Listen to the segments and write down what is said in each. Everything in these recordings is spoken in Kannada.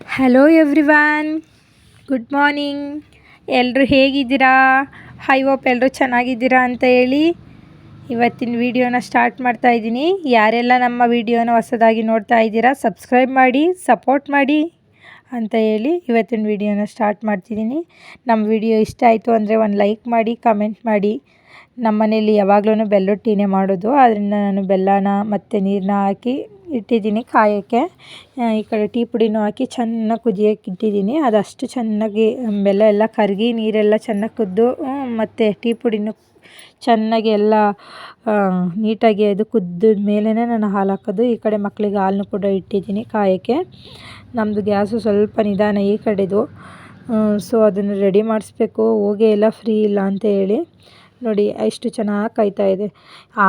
Hello everyone, good morning. ಎಲ್ಲರೂ ಹೇಗಿದ್ದೀರಾ? ಐ ಹೋಪ್ ಎಲ್ಲರೂ ಚೆನ್ನಾಗಿದ್ದೀರಾ ಅಂತ ಹೇಳಿ ಇವತ್ತಿನ ವಿಡಿಯೋನ ಸ್ಟಾರ್ಟ್ ಮಾಡ್ತಾ ಇದ್ದೀನಿ. ಯಾರೆಲ್ಲ ನಮ್ಮ ವಿಡಿಯೋನ ಹೊಸದಾಗಿ ನೋಡ್ತಾ ಇದ್ದೀರಾ ಸಬ್ಸ್ಕ್ರೈಬ್ ಮಾಡಿ, ಸಪೋರ್ಟ್ ಮಾಡಿ ಅಂತ ಹೇಳಿ ಇವತ್ತಿನ ವಿಡಿಯೋನ ಸ್ಟಾರ್ಟ್ ಮಾಡ್ತಿದ್ದೀನಿ. ನಮ್ಮ ವಿಡಿಯೋ ಇಷ್ಟ ಆಯಿತು ಅಂದರೆ ಒಂದು ಲೈಕ್ ಮಾಡಿ, ಕಮೆಂಟ್ ಮಾಡಿ. ನಮ್ಮ ಮನೇಲಿ ಯಾವಾಗಲೂ ಬೆಲ್ಲದ ಟೀನೇ ಮಾಡೋದು, ಆದ್ದರಿಂದ ನಾನು ಬೆಲ್ಲನ ಮತ್ತು ನೀರನ್ನ ಹಾಕಿ ಇಟ್ಟಿದ್ದೀನಿ ಕಾಯೋಕ್ಕೆ. ಈ ಕಡೆ ಟೀ ಪುಡಿನೂ ಹಾಕಿ ಚೆನ್ನಾಗಿ ಕುದಿಯೋಕ್ಕೆ ಇಟ್ಟಿದ್ದೀನಿ. ಅದಷ್ಟು ಚೆನ್ನಾಗಿ ಬೆಲ್ಲ ಎಲ್ಲ ಕರಗಿ ನೀರೆಲ್ಲ ಚೆನ್ನಾಗಿ ಕುದ್ದು ಮತ್ತು ಟೀ ಪುಡಿನೂ ಚೆನ್ನಾಗಿ ಎಲ್ಲ ನೀಟಾಗಿ ಅದು ಕುದ್ದ ಮೇಲೇ ನಾನು ಹಾಲು ಹಾಕೋದು. ಈ ಕಡೆ ಮಕ್ಕಳಿಗೆ ಹಾಲನ್ನು ಕೂಡ ಇಟ್ಟಿದ್ದೀನಿ ಕಾಯೋಕ್ಕೆ. ನಮ್ಮದು ಗ್ಯಾಸು ಸ್ವಲ್ಪ ನಿಧಾನ ಈ ಕಡೆದು, ಸೊ ಅದನ್ನು ರೆಡಿ ಮಾಡಿಸ್ಬೇಕು. ಹೋಗೇ ಎಲ್ಲ ಫ್ರೀ ಇಲ್ಲ ಅಂತ ಹೇಳಿ ನೋಡಿ ಎಷ್ಟು ಚೆನ್ನಾಗಿ ಕಾಯ್ತಾ ಇದೆ.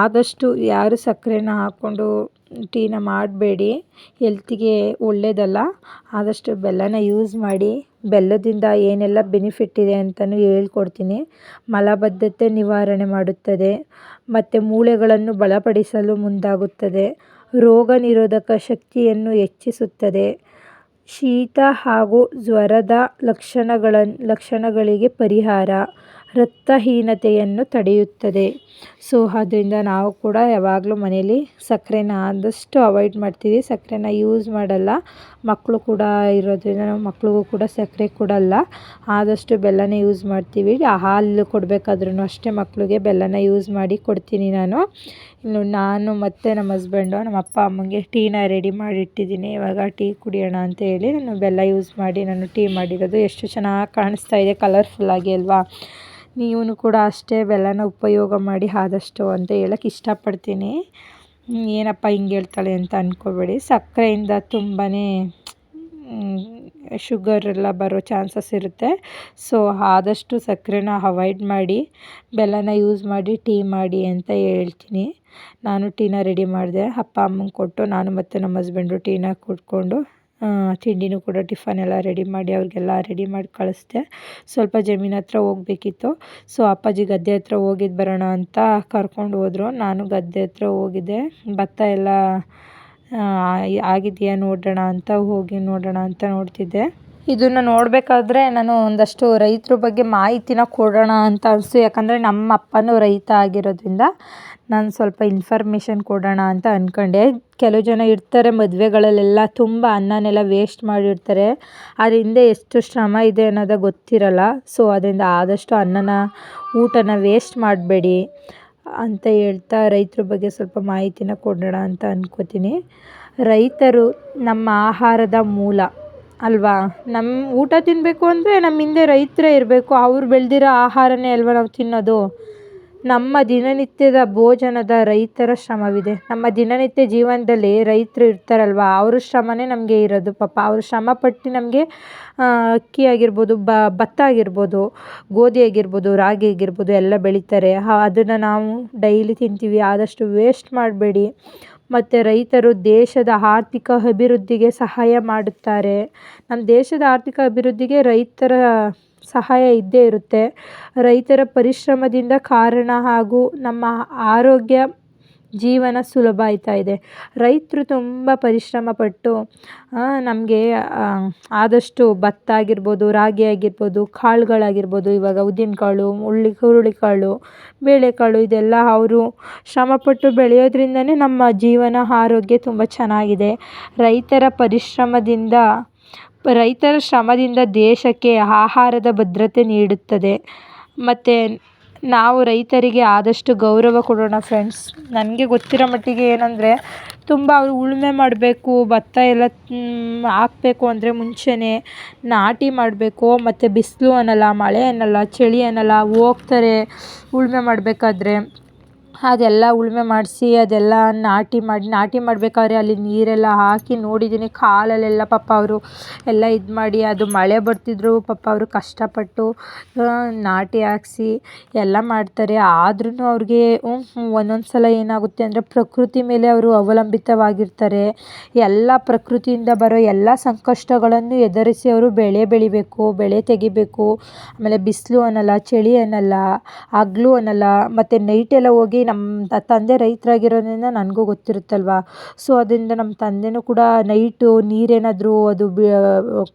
ಆದಷ್ಟು ಯಾರು ಸಕ್ಕರೆನ ಹಾಕ್ಕೊಂಡು ಟೀನ ಮಾಡಬೇಡಿ, ಹೆಲ್ತಿಗೆ ಒಳ್ಳೆಯದಲ್ಲ. ಆದಷ್ಟು ಬೆಲ್ಲನ ಯೂಸ್ ಮಾಡಿ. ಬೆಲ್ಲದಿಂದ ಏನೆಲ್ಲ ಬೆನಿಫಿಟ್ ಇದೆ ಅಂತಲೂ ಹೇಳ್ಕೊಡ್ತೀನಿ. ಮಲಬದ್ಧತೆ ನಿವಾರಣೆ ಮಾಡುತ್ತದೆ ಮತ್ತು ಮೂಳೆಗಳನ್ನು ಬಲಪಡಿಸಲು ಮುಂದಾಗುತ್ತದೆ. ರೋಗ ನಿರೋಧಕ ಶಕ್ತಿಯನ್ನು ಹೆಚ್ಚಿಸುತ್ತದೆ. ಶೀತ ಹಾಗೂ ಜ್ವರದ ಲಕ್ಷಣಗಳಿಗೆ ಪರಿಹಾರ. ರಕ್ತಹೀನತೆಯನ್ನು ತಡೆಯುತ್ತದೆ. ಸೊ ಅದರಿಂದ ನಾವು ಕೂಡ ಯಾವಾಗಲೂ ಮನೇಲಿ ಸಕ್ಕರೆನ ಆದಷ್ಟು ಅವಾಯ್ಡ್ ಮಾಡ್ತೀವಿ. ಸಕ್ಕರೆನ ಯೂಸ್ ಮಾಡಲ್ಲ. ಮಕ್ಕಳು ಕೂಡ ಇರೋದ್ರಿಂದ ನಾವು ಮಕ್ಳಿಗೂ ಕೂಡ ಸಕ್ಕರೆ ಕೊಡಲ್ಲ. ಆದಷ್ಟು ಬೆಲ್ಲನೇ ಯೂಸ್ ಮಾಡ್ತೀವಿ. ಹಾಲು ಕೊಡಬೇಕಾದ್ರೂ ಅಷ್ಟೇ ಮಕ್ಕಳಿಗೆ ಬೆಲ್ಲನ ಯೂಸ್ ಮಾಡಿ ಕೊಡ್ತೀನಿ ನಾನು. ಇನ್ನು ನಾನು ಮತ್ತು ನಮ್ಮ ಹಸ್ಬೆಂಡು, ನಮ್ಮ ಅಪ್ಪ ಅಮ್ಮಂಗೆ ಟೀನ ರೆಡಿ ಮಾಡಿ ಇಟ್ಟಿದ್ದೀನಿ. ಇವಾಗ ಟೀ ಕುಡಿಯೋಣ ಅಂತ ಹೇಳಿ ನಾನು ಬೆಲ್ಲ ಯೂಸ್ ಮಾಡಿ ನಾನು ಟೀ ಮಾಡಿರೋದು. ಎಷ್ಟು ಚೆನ್ನಾಗಿ ಕಾಣಿಸ್ತಾ ಇದೆ ಕಲರ್ಫುಲ್ಲಾಗಿ ಅಲ್ವಾ? ನೀವು ಕೂಡ ಅಷ್ಟೇ ಬೆಲ್ಲನ ಉಪಯೋಗ ಮಾಡಿ ಆದಷ್ಟು ಅಂತ ಹೇಳೋಕ್ಕೆ ಇಷ್ಟಪಡ್ತೀನಿ. ಏನಪ್ಪ ಹಿಂಗೆ ಹೇಳ್ತಾಳೆ ಅಂತ ಅಂದ್ಕೋಬೇಡಿ. ಸಕ್ಕರೆಯಿಂದ ತುಂಬಾ ಶುಗರ್ ಎಲ್ಲ ಬರೋ ಚಾನ್ಸಸ್ ಇರುತ್ತೆ. ಸೊ ಆದಷ್ಟು ಸಕ್ಕರೆನ ಅವಾಯ್ಡ್ ಮಾಡಿ ಬೆಲ್ಲನ ಯೂಸ್ ಮಾಡಿ ಟೀ ಮಾಡಿ ಅಂತ ಹೇಳ್ತೀನಿ. ನಾನು ಟೀನ ರೆಡಿ ಮಾಡಿದೆ, ಅಪ್ಪ ಅಮ್ಮಂಗೆ ಕೊಟ್ಟು ನಾನು ಮತ್ತು ನಮ್ಮ ಹಸ್ಬೆಂಡು ಟೀನ ಕುಡ್ಕೊಂಡು ತಿಂಡಿನೂ ಕೂಡ ಟಿಫನ್ ಎಲ್ಲ ರೆಡಿ ಮಾಡಿ ಅವ್ರಿಗೆಲ್ಲ ರೆಡಿ ಮಾಡಿ ಕಳಿಸ್ದೆ. ಸ್ವಲ್ಪ ಜಮೀನ್ ಹತ್ರ ಹೋಗಬೇಕಿತ್ತು. ಸೊ ಅಪ್ಪಾಜಿ ಗದ್ದೆ ಹತ್ರ ಹೋಗಿದ್ದು ಬರೋಣ ಅಂತ ಕರ್ಕೊಂಡು ಹೋದರು. ನಾನು ಗದ್ದೆ ಹತ್ರ ಹೋಗಿದ್ದೆ. ಭತ್ತ ಎಲ್ಲ ಆಗಿದೆಯಾ ನೋಡೋಣ ಅಂತ ಹೋಗಿ ನೋಡೋಣ ಅಂತ ನೋಡ್ತಿದ್ದೆ. ಇದನ್ನು ನೋಡಬೇಕಾದ್ರೆ ನಾನು ಒಂದಷ್ಟು ರೈತರ ಬಗ್ಗೆ ಮಾಹಿತಿನ ಕೊಡೋಣ ಅಂತ ಅನಿಸ್ತು. ಯಾಕಂದರೆ ನಮ್ಮ ಅಪ್ಪನೂ ರೈತ ಆಗಿರೋದ್ರಿಂದ ನಾನು ಸ್ವಲ್ಪ ಇನ್ಫಾರ್ಮೇಷನ್ ಕೊಡೋಣ ಅಂತ ಅಂದ್ಕೊಂಡೆ. ಕೆಲವು ಜನ ಇರ್ತಾರೆ ಮದುವೆಗಳಲ್ಲೆಲ್ಲ ತುಂಬ ಅನ್ನನೆಲ್ಲ ವೇಸ್ಟ್ ಮಾಡಿರ್ತಾರೆ. ಅದ್ರ ಹಿಂದೆ ಎಷ್ಟು ಶ್ರಮ ಇದೆ ಅನ್ನೋದು ಗೊತ್ತಿರಲ್ಲ. ಸೊ ಅದರಿಂದ ಆದಷ್ಟು ಊಟನ ವೇಸ್ಟ್ ಮಾಡಬೇಡಿ ಅಂತ ಹೇಳ್ತಾ ರೈತರ ಬಗ್ಗೆ ಸ್ವಲ್ಪ ಮಾಹಿತಿನ ಕೊಡೋಣ ಅಂತ ಅಂದ್ಕೋತೀನಿ. ರೈತರು ನಮ್ಮ ಆಹಾರದ ಮೂಲ ಅಲ್ವಾ? ನಮ್ಮ ಊಟ ತಿನ್ನಬೇಕು ಅಂದರೆ ನಮ್ಮ ಹಿಂದೆ ರೈತರೇ ಇರಬೇಕು. ಅವ್ರು ಬೆಳೆದಿರೋ ಆಹಾರನೇ ಅಲ್ವಾ ನಾವು ತಿನ್ನೋದು. ನಮ್ಮ ದಿನನಿತ್ಯದ ಭೋಜನದ ರೈತರ ಶ್ರಮವಿದೆ. ನಮ್ಮ ದಿನನಿತ್ಯ ಜೀವನದಲ್ಲಿ ರೈತರು ಇರ್ತಾರಲ್ವ, ಅವ್ರ ಶ್ರಮನೇ ನಮಗೆ ಇರೋದು. ಪಾಪ ಅವರು ಶ್ರಮಪಟ್ಟು ನಮಗೆ ಅಕ್ಕಿ ಆಗಿರ್ಬೋದು, ಭತ್ತ ಆಗಿರ್ಬೋದು, ಗೋಧಿ ಆಗಿರ್ಬೋದು, ರಾಗಿ ಆಗಿರ್ಬೋದು ಎಲ್ಲ ಬೆಳೀತಾರೆ. ಅದನ್ನು ನಾವು ಡೈಲಿ ತಿಂತೀವಿ. ಆದಷ್ಟು ವೇಸ್ಟ್ ಮಾಡಬೇಡಿ. ಮತ್ತು ರೈತರು ದೇಶದ ಆರ್ಥಿಕ ಅಭಿವೃದ್ಧಿಗೆ ಸಹಾಯ ಮಾಡುತ್ತಾರೆ. ನಮ್ಮ ದೇಶದ ಆರ್ಥಿಕ ಅಭಿವೃದ್ಧಿಗೆ ರೈತರ ಸಹಾಯ ಇದ್ದೇ ಇರುತ್ತೆ. ರೈತರ ಪರಿಶ್ರಮದಿಂದ ಕಾರಣ ಹಾಗೂ ನಮ್ಮ ಆರೋಗ್ಯ ಜೀವನ ಸುಲಭ ಆಯ್ತಾ ಇದೆ. ರೈತರು ತುಂಬ ಪರಿಶ್ರಮ ಪಟ್ಟು ನಮಗೆ ಆದಷ್ಟು ಭತ್ತ ಆಗಿರ್ಬೋದು, ರಾಗಿ ಆಗಿರ್ಬೋದು, ಕಾಳುಗಳಾಗಿರ್ಬೋದು, ಇವಾಗ ಉದ್ದಿನಕಾಳು, ಹುರುಳಿಕಾಳು, ಬೇಳೆಕಾಳು ಇದೆಲ್ಲ ಅವರು ಶ್ರಮಪಟ್ಟು ಬೆಳೆಯೋದ್ರಿಂದನೇ ನಮ್ಮ ಜೀವನ ಆರೋಗ್ಯ ತುಂಬ ಚೆನ್ನಾಗಿದೆ. ರೈತರ ಶ್ರಮದಿಂದ ದೇಶಕ್ಕೆ ಆಹಾರದ ಭದ್ರತೆ ನೀಡುತ್ತದೆ. ಮತ್ತು ನಾವು ರೈತರಿಗೆ ಆದಷ್ಟು ಗೌರವ ಕೊಡೋಣ ಫ್ರೆಂಡ್ಸ್. ನನಗೆ ಗೊತ್ತಿರೋ ಮಟ್ಟಿಗೆ ಏನಂದರೆ ತುಂಬ ಅವರು ಉಳುಮೆ ಮಾಡಬೇಕು, ಭತ್ತ ಎಲ್ಲ ಹಾಕಬೇಕು ಅಂದರೆ ಮುಂಚೆನೇ ನಾಟಿ ಮಾಡಬೇಕು. ಮತ್ತು ಬಿಸಿಲು ಅನ್ನಲ್ಲ, ಮಳೆ ಅನ್ನಲ್ಲ, ಚಳಿ ಅನ್ನಲ್ಲ, ಹೋಗ್ತಾರೆ ಉಳುಮೆ ಮಾಡಬೇಕಾದ್ರೆ. ಅದೆಲ್ಲ ಉಳುಮೆ ಮಾಡಿಸಿ ಅದೆಲ್ಲ ನಾಟಿ ಮಾಡಬೇಕಾದ್ರೆ ಅಲ್ಲಿ ನೀರೆಲ್ಲ ಹಾಕಿ ನೋಡಿದ್ದೀನಿ. ಕಾಲಲ್ಲೆಲ್ಲ ಪಾಪ ಅವರು ಎಲ್ಲ ಇದು ಮಾಡಿ ಅದು ಮಳೆ ಬರ್ತಿದ್ರು ಪಾಪ ಅವರು ಕಷ್ಟಪಟ್ಟು ನಾಟಿ ಹಾಕ್ಸಿ ಎಲ್ಲ ಮಾಡ್ತಾರೆ. ಆದ್ರೂ ಅವ್ರಿಗೆ ಒಂದೊಂದು ಸಲ ಏನಾಗುತ್ತೆ ಅಂದರೆ ಪ್ರಕೃತಿ ಮೇಲೆ ಅವರು ಅವಲಂಬಿತವಾಗಿರ್ತಾರೆ. ಎಲ್ಲ ಪ್ರಕೃತಿಯಿಂದ ಬರೋ ಎಲ್ಲ ಸಂಕಷ್ಟಗಳನ್ನು ಎದುರಿಸಿ ಅವರು ಬೆಳೆ ಬೆಳಿಬೇಕು, ಬೆಳೆ ತೆಗಿಬೇಕು. ಆಮೇಲೆ ಬಿಸಿಲು ಅನ್ನಲ್ಲ, ಚಳಿ ಅನ್ನಲ್ಲ, ಹಗ್ಲು ಅನ್ನಲ್ಲ, ಮತ್ತು ನೈಟೆಲ್ಲ ಹೋಗಿ ನಮ್ಮ ತಂದೆ ರೈತರಾಗಿರೋದ್ರಿಂದ ನನಗೂ ಗೊತ್ತಿರುತ್ತಲ್ವ. ಸೊ ಅದರಿಂದ ನಮ್ಮ ತಂದೆನೂ ಕೂಡ ನೈಟು ನೀರೇನಾದರೂ ಅದು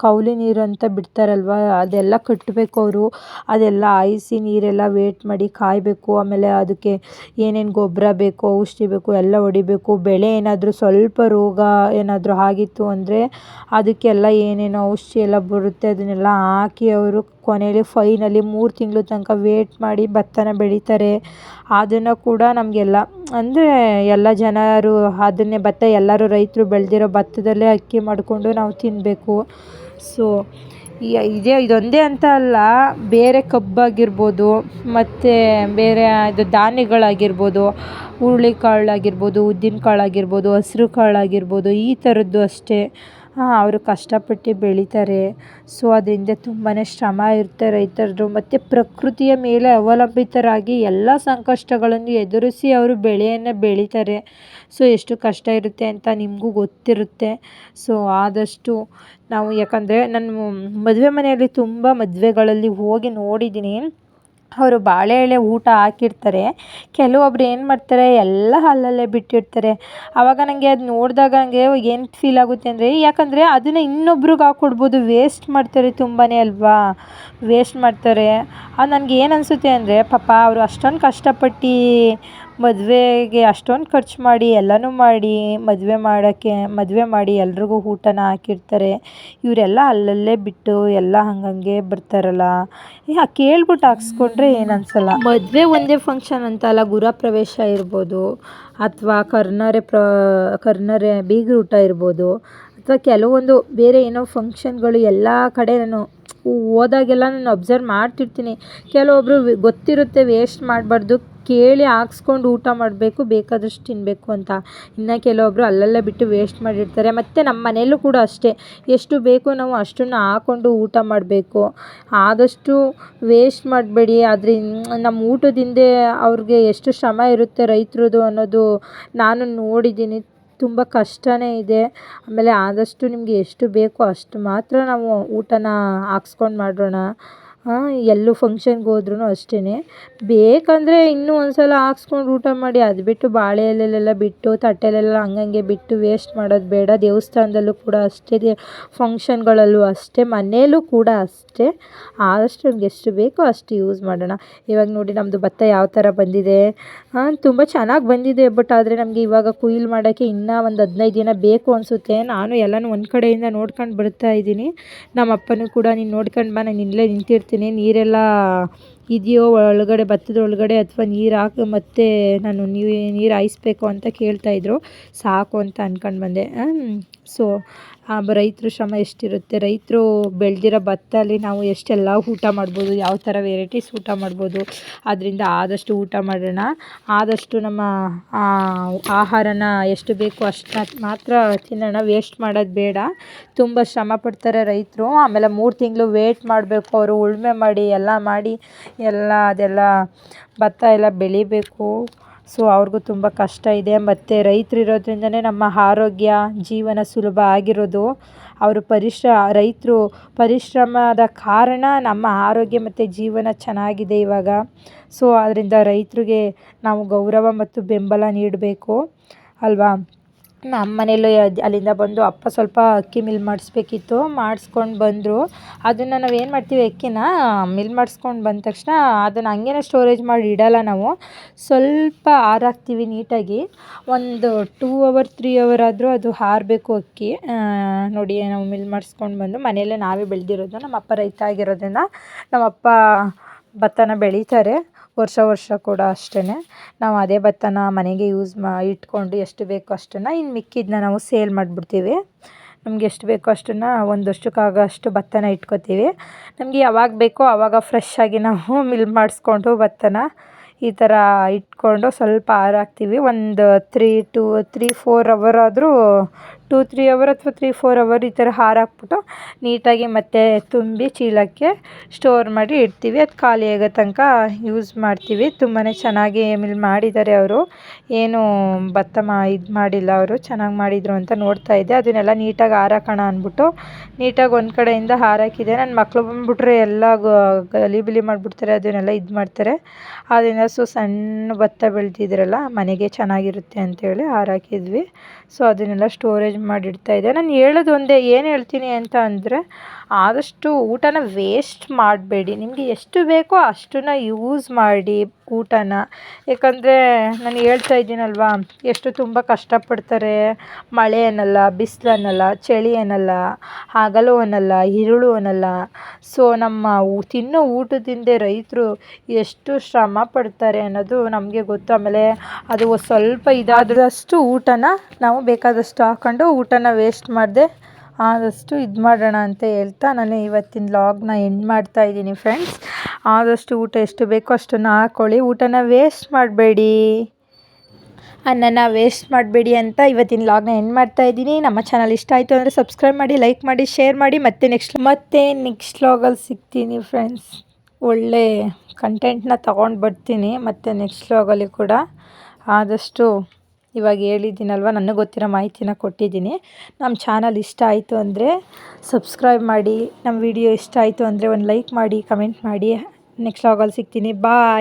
ಕೌಲಿ ನೀರು ಅಂತ ಬಿಡ್ತಾರಲ್ವ, ಅದೆಲ್ಲ ಕಟ್ಟಬೇಕು ಅವರು. ಅದೆಲ್ಲ ಹಾಯಿಸಿ ನೀರೆಲ್ಲ ವೇಟ್ ಮಾಡಿ ಕಾಯಬೇಕು. ಆಮೇಲೆ ಅದಕ್ಕೆ ಏನೇನು ಗೊಬ್ಬರ ಬೇಕು, ಔಷಧಿ ಬೇಕು ಎಲ್ಲ ಹೊಡಿಬೇಕು. ಬೆಳೆ ಏನಾದರೂ ಸ್ವಲ್ಪ ರೋಗ ಏನಾದರೂ ಆಗಿತ್ತು ಅಂದರೆ ಅದಕ್ಕೆಲ್ಲ ಏನೇನು ಔಷಧಿ ಎಲ್ಲ ಬರುತ್ತೆ ಅದನ್ನೆಲ್ಲ ಹಾಕಿ ಅವರು ಕೊನೆಯಲ್ಲಿ ಫೈನಲಿ 3 ತಿಂಗಳು ತನಕ ವೇಟ್ ಮಾಡಿ ಭತ್ತನ ಬೆಳೀತಾರೆ. ಅದನ್ನು ಕೂಡ ನಮಗೆಲ್ಲ ಅಂದರೆ ಎಲ್ಲ ಜನರು ಅದನ್ನೇ ಭತ್ತ ಎಲ್ಲರೂ ರೈತರು ಬೆಳೆದಿರೋ ಭತ್ತದಲ್ಲೇ ಅಕ್ಕಿ ಮಾಡಿಕೊಂಡು ನಾವು ತಿನ್ನಬೇಕು. ಸೊ ಇದೊಂದೇ ಅಂತ ಅಲ್ಲ, ಬೇರೆ ಕಬ್ಬಾಗಿರ್ಬೋದು ಮತ್ತು ಬೇರೆ ಇದು ಧಾನ್ಯಗಳಾಗಿರ್ಬೋದು, ಹುರುಳಿಕಾಳಾಗಿರ್ಬೋದು, ಉದ್ದಿನಕಾಳಾಗಿರ್ಬೋದು, ಹಸ್ರು ಕಾಳಾಗಿರ್ಬೋದು, ಈ ಥರದ್ದು ಅಷ್ಟೇ ಅವರು ಕಷ್ಟಪಟ್ಟು ಬೆಳೀತಾರೆ. ಸೊ ಅದರಿಂದ ತುಂಬಾ ಶ್ರಮ ಇರುತ್ತೆ ರೈತರದ್ದು. ಮತ್ತು ಪ್ರಕೃತಿಯ ಮೇಲೆ ಅವಲಂಬಿತರಾಗಿ ಎಲ್ಲ ಸಂಕಷ್ಟಗಳನ್ನು ಎದುರಿಸಿ ಅವರು ಬೆಳೆಯನ್ನು ಬೆಳೀತಾರೆ. ಸೊ ಎಷ್ಟು ಕಷ್ಟ ಇರುತ್ತೆ ಅಂತ ನಿಮಗೂ ಗೊತ್ತಿರುತ್ತೆ. ಸೊ ಆದಷ್ಟು ನಾವು, ಯಾಕಂದರೆ ನಾನು ಮದುವೆ ಮನೆಯಲ್ಲಿ ತುಂಬ ಮದುವೆಗಳಲ್ಲಿ ಹೋಗಿ ನೋಡಿದ್ದೀನಿ. ಅವರು ಬಾಳೆ ಎಲೆ ಊಟ ಹಾಕಿರ್ತಾರೆ, ಕೆಲವೊಬ್ರು ಏನು ಮಾಡ್ತಾರೆ ಎಲ್ಲ ಅಲ್ಲಲ್ಲೇ ಬಿಟ್ಟಿರ್ತಾರೆ. ಆವಾಗ ನನಗೆ ಅದು ನೋಡಿದಾಗ ನನಗೆ ಏನು ಫೀಲ್ ಆಗುತ್ತೆ ಅಂದರೆ, ಯಾಕಂದರೆ ಅದನ್ನು ಇನ್ನೊಬ್ರಿಗೆ ಹಾಕ್ಕೊಡ್ಬೋದು, ವೇಸ್ಟ್ ಮಾಡ್ತಾರೆ ತುಂಬಾ ಅಲ್ವಾ, ವೇಸ್ಟ್ ಮಾಡ್ತಾರೆ. ಅದು ನನಗೆ ಏನು ಅನಿಸುತ್ತೆ ಅಂದರೆ, ಪಾಪ ಅವರು ಅಷ್ಟೊಂದು ಕಷ್ಟಪಟ್ಟು ಮದುವೆಗೆ ಅಷ್ಟೊಂದು ಖರ್ಚು ಮಾಡಿ ಎಲ್ಲನೂ ಮಾಡಿ ಮದುವೆ ಮಾಡಿ ಎಲ್ರಿಗೂ ಊಟನ ಹಾಕಿರ್ತಾರೆ. ಇವರೆಲ್ಲ ಅಲ್ಲಲ್ಲೇ ಬಿಟ್ಟು ಎಲ್ಲ ಹಂಗಂಗೆ ಬರ್ತಾರಲ್ಲ. ಕೇಳ್ಬಿಟ್ಟು ಹಾಕ್ಸ್ಕೊಂಡ್ರೆ ಏನು ಅನ್ಸಲ್ಲ. ಮದುವೆ ಒಂದೇ ಫಂಕ್ಷನ್ ಅಂತ ಅಲ್ಲ, ಗೃಹಪ್ರವೇಶ ಇರ್ಬೋದು ಅಥವಾ ಕರ್ನರೆ ಬೀಗರ ಊಟ ಇರ್ಬೋದು, ಅಥವಾ ಕೆಲವೊಂದು ಬೇರೆ ಏನೋ ಫಂಕ್ಷನ್ಗಳು ಎಲ್ಲ ಕಡೆ ನಾನು ಹೋದಾಗೆಲ್ಲ ನಾನು ಅಬ್ಸರ್ವ್ ಮಾಡ್ತಿರ್ತೀನಿ. ಕೆಲವೊಬ್ಬರು ಗೊತ್ತಿರುತ್ತೆ ವೇಸ್ಟ್ ಮಾಡಬಾರ್ದು, ಕೇಳಿ ಹಾಕ್ಸ್ಕೊಂಡು ಊಟ ಮಾಡಬೇಕು, ಬೇಕಾದಷ್ಟು ತಿನ್ನಬೇಕು ಅಂತ. ಇನ್ನು ಕೆಲವೊಬ್ಬರು ಅಲ್ಲಲ್ಲೇ ಬಿಟ್ಟು ವೇಸ್ಟ್ ಮಾಡಿರ್ತಾರೆ. ಮತ್ತು ನಮ್ಮ ಮನೆಯಲ್ಲೂ ಕೂಡ ಅಷ್ಟೇ, ಎಷ್ಟು ಬೇಕು ನಾವು ಅಷ್ಟನ್ನು ಹಾಕ್ಕೊಂಡು ಊಟ ಮಾಡಬೇಕು. ಆದಷ್ಟು ವೇಸ್ಟ್ ಮಾಡಬೇಡಿ. ಅದರಿಂದ ನಮ್ಮ ಊಟದಿಂದ ಅವ್ರಿಗೆ ಎಷ್ಟು ಶ್ರಮ ಇರುತ್ತೆ ರೈತರದು ಅನ್ನೋದು ನಾನು ನೋಡಿದ್ದೀನಿ. ತುಂಬ ಕಷ್ಟನೇ ಇದೆ. ಆಮೇಲೆ ಆದಷ್ಟು ನಿಮಗೆ ಎಷ್ಟು ಬೇಕೋ ಅಷ್ಟು ಮಾತ್ರ ನಾವು ಊಟನ ಹಾಕ್ಸ್ಕೊಂಡು ಮಾಡೋಣ. ಎಲ್ಲೂ ಫಂಕ್ಷನ್ಗೆ ಹೋದ್ರೂ ಅಷ್ಟೇ, ಬೇಕಂದರೆ ಇನ್ನೂ ಒಂದು ಸಲ ಹಾಕ್ಸ್ಕೊಂಡು ಊಟ ಮಾಡಿ. ಅದು ಬಿಟ್ಟು ಬಾಳೆ ಎಲೆಲೆಲ್ಲ ಬಿಟ್ಟು ತಟ್ಟೆಲೆಲ್ಲ ಹಂಗಂಗೆ ಬಿಟ್ಟು ವೇಸ್ಟ್ ಮಾಡೋದು ಬೇಡ. ದೇವಸ್ಥಾನದಲ್ಲೂ ಕೂಡ ಅಷ್ಟೇ, ಫಂಕ್ಷನ್ಗಳಲ್ಲೂ ಅಷ್ಟೇ, ಮನೆಯಲ್ಲೂ ಕೂಡ ಅಷ್ಟೇ. ಆದಷ್ಟು ನಮ್ಗೆ ಎಷ್ಟು ಬೇಕೋ ಅಷ್ಟು ಯೂಸ್ ಮಾಡೋಣ. ಇವಾಗ ನೋಡಿ ನಮ್ಮದು ಭತ್ತ ಯಾವ ಥರ ಬಂದಿದೆ. ತುಂಬ ಚೆನ್ನಾಗಿ ಬಂದಿದೆ. ಬಟ್ ಆದರೆ ನಮಗೆ ಇವಾಗ ಕುಯ್ಲು ಮಾಡೋಕ್ಕೆ ಇನ್ನೂ ಒಂದು 15 ದಿನ ಬೇಕು ಅನಿಸುತ್ತೆ. ನಾನು ಎಲ್ಲನೂ ಒಂದು ಕಡೆಯಿಂದ ನೋಡ್ಕೊಂಡು ಬರ್ತಾ ಇದ್ದೀನಿ. ನಮ್ಮ ಅಪ್ಪನೂ ಕೂಡ ನೀನು ನೋಡ್ಕೊಂಡು ಬಾ, ನಾನು ಇಲ್ಲೇ ನಿಂತಿರ್ತೀನಿ, ನೀರೆಲ್ಲ ಇದೆಯೋ ಒಳಗಡೆ ಭತ್ತದ ಒಳಗಡೆ ಅಥವಾ ನೀರು ಹಾಕಿ ಮತ್ತೆ ನಾನು ನೀರು ಹಾಯಿಸ್ಬೇಕು ಅಂತ ಕೇಳ್ತಾಯಿದ್ರು. ಸಾಕು ಅಂತ ಅಂದ್ಕೊಂಡು ಬಂದೆ. ಸೊ ರೈತರ ಶ್ರಮ ಎಷ್ಟಿರುತ್ತೆ, ರೈತರು ಬೆಳೆದಿರೋ ಭತ್ತಲ್ಲಿ ನಾವು ಎಷ್ಟೆಲ್ಲ ಊಟ ಮಾಡ್ಬೋದು, ಯಾವ ಥರ ವೆರೈಟೀಸ್ ಊಟ ಮಾಡ್ಬೋದು. ಅದರಿಂದ ಆದಷ್ಟು ಊಟ ಮಾಡೋಣ. ಆದಷ್ಟು ನಮ್ಮ ಆಹಾರನ ಎಷ್ಟು ಬೇಕೋ ಅಷ್ಟು ಮಾತ್ರ ತಿನ್ನೋಣ, ವೇಸ್ಟ್ ಮಾಡೋದು ಬೇಡ. ತುಂಬ ಶ್ರಮ ಪಡ್ತಾರೆ ರೈತರು. ಆಮೇಲೆ 3 ತಿಂಗಳು ವೇಟ್ ಮಾಡಬೇಕು, ಅವರು ಉಳುಮೆ ಮಾಡಿ ಅದೆಲ್ಲ ಭತ್ತ ಎಲ್ಲ ಬೆಳಿಬೇಕು. ಸೊ ಅವ್ರಿಗೂ ತುಂಬ ಕಷ್ಟ ಇದೆ. ಮತ್ತು ರೈತರಿರೋದ್ರಿಂದನೇ ನಮ್ಮ ಆರೋಗ್ಯ ಜೀವನ ಸುಲಭ ಆಗಿರೋದು. ರೈತರು ಪರಿಶ್ರಮದ ಕಾರಣ ನಮ್ಮ ಆರೋಗ್ಯ ಮತ್ತು ಜೀವನ ಚೆನ್ನಾಗಿದೆ ಇವಾಗ. ಸೊ ಅದರಿಂದ ರೈತರಿಗೆ ನಾವು ಗೌರವ ಮತ್ತು ಬೆಂಬಲ ನೀಡಬೇಕು ಅಲ್ವಾ. ನಮ್ಮ ಮನೇಲೂ ಅಲ್ಲಿಂದ ಬಂದು ಅಪ್ಪ ಸ್ವಲ್ಪ ಅಕ್ಕಿ ಮಿಲ್ ಮಾಡಿಸ್ಬೇಕಿತ್ತು, ಮಾಡಿಸ್ಕೊಂಡು ಬಂದರು. ಅದನ್ನು ನಾವು ಏನು ಮಾಡ್ತೀವಿ, ಅಕ್ಕಿನ ಮಿಲ್ ಮಾಡಿಸ್ಕೊಂಡು ಬಂದ ತಕ್ಷಣ ಅದನ್ನು ಹಂಗೇ ಸ್ಟೋರೇಜ್ ಮಾಡಿ ಇಡೋಲ್ಲ ನಾವು. ಸ್ವಲ್ಪ ಆರಾಕ್ತೀವಿ ನೀಟಾಗಿ. ಒಂದು 2 ಅವರ್ 3 ಅವರ್ ಆದರೂ ಅದು ಆರಬೇಕು ಅಕ್ಕಿ. ನೋಡಿ ನಾವು ಮಿಲ್ ಮಾಡಿಸ್ಕೊಂಡು ಬಂದು ಮನೆಯಲ್ಲೇ ನಾವೇ ಬೆಳೆದಿರೋದು. ನಮ್ಮ ಅಪ್ಪ ರೈತ ಆಗಿರೋದ್ರಿಂದ ನಮ್ಮ ಅಪ್ಪ ಭತ್ತನ ಬೆಳೀತಾರೆ ವರ್ಷ ಕೂಡ ಅಷ್ಟೇ. ನಾವು ಅದೇ ಭತ್ತನ ಮನೆಗೆ ಇಟ್ಕೊಂಡು ಎಷ್ಟು ಬೇಕೋ ಅಷ್ಟನ್ನು, ಇನ್ನು ಮಿಕ್ಕಿದ್ದನ್ನ ನಾವು ಸೇಲ್ ಮಾಡಿಬಿಡ್ತೀವಿ. ನಮಗೆ ಎಷ್ಟು ಬೇಕೋ ಅಷ್ಟನ್ನು ಒಂದು ವರ್ಷಕ್ಕಾಗೋಷ್ಟು ಭತ್ತನ ಇಟ್ಕೋತೀವಿ. ನಮಗೆ ಯಾವಾಗ ಬೇಕೋ ಆವಾಗ ಫ್ರೆಶ್ಶಾಗಿ ನಾವು ಮಿಲ್ ಮಾಡಿಸ್ಕೊಂಡು ಭತ್ತನ ಈ ಥರ ಇಟ್ಕೊಂಡು ಸ್ವಲ್ಪ ಆರಾಕ್ತೀವಿ. ಒಂದು 3-4 ಅವರ್ ಆದರೂ 2-3 ಅವರ್ ಅಥವಾ 3-4 ಅವರ್ ಈ ಥರ ಹಾರಾಕ್ಬಿಟ್ಟು ನೀಟಾಗಿ ಮತ್ತೆ ತುಂಬಿ ಚೀಲಕ್ಕೆ ಸ್ಟೋರ್ ಮಾಡಿ ಇಡ್ತೀವಿ. ಅದು ಖಾಲಿ ಆಗೋ ತನಕ ಯೂಸ್ ಮಾಡ್ತೀವಿ. ತುಂಬಾ ಚೆನ್ನಾಗಿ ಮಾಡಿದ್ದಾರೆ ಅವರು. ಏನು ಭತ್ತ ಇದು ಮಾಡಿಲ್ಲ ಅವರು, ಚೆನ್ನಾಗಿ ಮಾಡಿದರು ಅಂತ ನೋಡ್ತಾ ಇದ್ದೆ. ಅದನ್ನೆಲ್ಲ ನೀಟಾಗಿ ಹಾರಾಕೋಣ ಅಂದ್ಬಿಟ್ಟು ನೀಟಾಗಿ ಒಂದು ಕಡೆಯಿಂದ ಹಾರಾಕಿದೆ. ನನ್ನ ಮಕ್ಕಳು ಬಂದುಬಿಟ್ರೆ ಎಲ್ಲ ಗಲಿಬಿಲಿ ಮಾಡಿಬಿಡ್ತಾರೆ, ಅದನ್ನೆಲ್ಲ ಇದು ಮಾಡ್ತಾರೆ. ಅದರಿಂದ ಸಣ್ಣ ಭತ್ತ ಬೆಳೆದಿದ್ರಲ್ಲ ಮನೆಗೆ ಚೆನ್ನಾಗಿರುತ್ತೆ ಅಂತೇಳಿ ಹಾರಾಕಿದ್ವಿ. ಸೊ ಅದನ್ನೆಲ್ಲ ಸ್ಟೋರೇಜ್ ಮಾಡಿ ಇಡ್ತಾ ಇದ್ದೆ. ನಾನು ಹೇಳೋದು ಒಂದೇ, ಏನು ಹೇಳ್ತೀನಿ ಅಂತ ಅಂದರೆ ಆದಷ್ಟು ಊಟನ ವೇಸ್ಟ್ ಮಾಡಬೇಡಿ. ನಿಮಗೆ ಎಷ್ಟು ಬೇಕೋ ಅಷ್ಟನ್ನು ಯೂಸ್ ಮಾಡಿ ಊಟನ. ಯಾಕಂದರೆ ನಾನು ಹೇಳ್ತಾ ಇದ್ದೀನಲ್ವ, ಎಷ್ಟು ತುಂಬ ಕಷ್ಟಪಡ್ತಾರೆ. ಮಳೆ ಅನ್ನಲ್ಲ, ಬಿಸಿಲು ಅನ್ನಲ್ಲ, ಚಳಿ ಅನ್ನಲ್ಲ, ಹಗಲು ಅನ್ನಲ್ಲ, ഇരുಳು ಅನ್ನಲ್ಲ. ಸೊ ನಮ್ಮ ತಿನ್ನೋ ಊಟದಿಂದ ರೈತರು ಎಷ್ಟು ಶ್ರಮ ಪಡ್ತಾರೆ ಅನ್ನೋದು ನಮಗೆ ಗೊತ್ತು. ಆಮೇಲೆ ಅದು ಸ್ವಲ್ಪ ಇದಾದಷ್ಟು ಊಟನ ನಾವು ಬೇಕಾದಷ್ಟು ಹಾಕ್ಕೊಂಡು ಊಟನ ವೇಸ್ಟ್ ಮಾಡದೆ ಆದಷ್ಟು ಇದು ಮಾಡೋಣ ಅಂತ ಹೇಳ್ತಾ ನಾನು ಇವತ್ತಿನ ವ್ಲಾಗ್ನ ಎಂಡ್ ಮಾಡ್ತಾ ಇದ್ದೀನಿ ಫ್ರೆಂಡ್ಸ್. ಆದಷ್ಟು ಊಟ ಎಷ್ಟು ಬೇಕೋ ಅಷ್ಟನ್ನು ಹಾಕ್ಕೊಳ್ಳಿ, ಊಟನ ವೇಸ್ಟ್ ಮಾಡಬೇಡಿ, ಅನ್ನನ ವೇಸ್ಟ್ ಮಾಡಬೇಡಿ ಅಂತ ಇವತ್ತಿನ ವ್ಲಾಗ್ನ ಎಂಡ್ ಮಾಡ್ತಾ ಇದ್ದೀನಿ. ನಮ್ಮ ಚಾನಲ್ ಇಷ್ಟ ಆಯಿತು ಅಂದರೆ ಸಬ್ಸ್ಕ್ರೈಬ್ ಮಾಡಿ, ಲೈಕ್ ಮಾಡಿ, ಶೇರ್ ಮಾಡಿ. ಮತ್ತೆ ನೆಕ್ಸ್ಟ್ ವ್ಲಾಗಲ್ಲಿ ಸಿಗ್ತೀನಿ ಫ್ರೆಂಡ್ಸ್. ಒಳ್ಳೆ ಕಂಟೆಂಟ್ನ ತೊಗೊಂಡು ಬರ್ತೀನಿ ಮತ್ತು ನೆಕ್ಸ್ಟ್ ವ್ಲಾಗಲ್ಲಿ ಕೂಡ. ಆದಷ್ಟು ಇವಾಗ ಹೇಳಿದ್ದೀನಲ್ವ, ನನಗೆ ಗೊತ್ತಿರೋ ಮಾಹಿತಿನ ಕೊಟ್ಟಿದ್ದೀನಿ. ನಮ್ಮ ಚಾನಲ್ ಇಷ್ಟ ಆಯಿತು ಅಂದರೆ ಸಬ್ಸ್ಕ್ರೈಬ್ ಮಾಡಿ, ನಮ್ಮ ವಿಡಿಯೋ ಇಷ್ಟ ಆಯಿತು ಅಂದರೆ ಒಂದು ಲೈಕ್ ಮಾಡಿ, ಕಮೆಂಟ್ ಮಾಡಿ. ನೆಕ್ಸ್ಟ್ ವ್ಲಾಗಲ್ಲಿ ಸಿಗ್ತೀನಿ. ಬಾಯ್.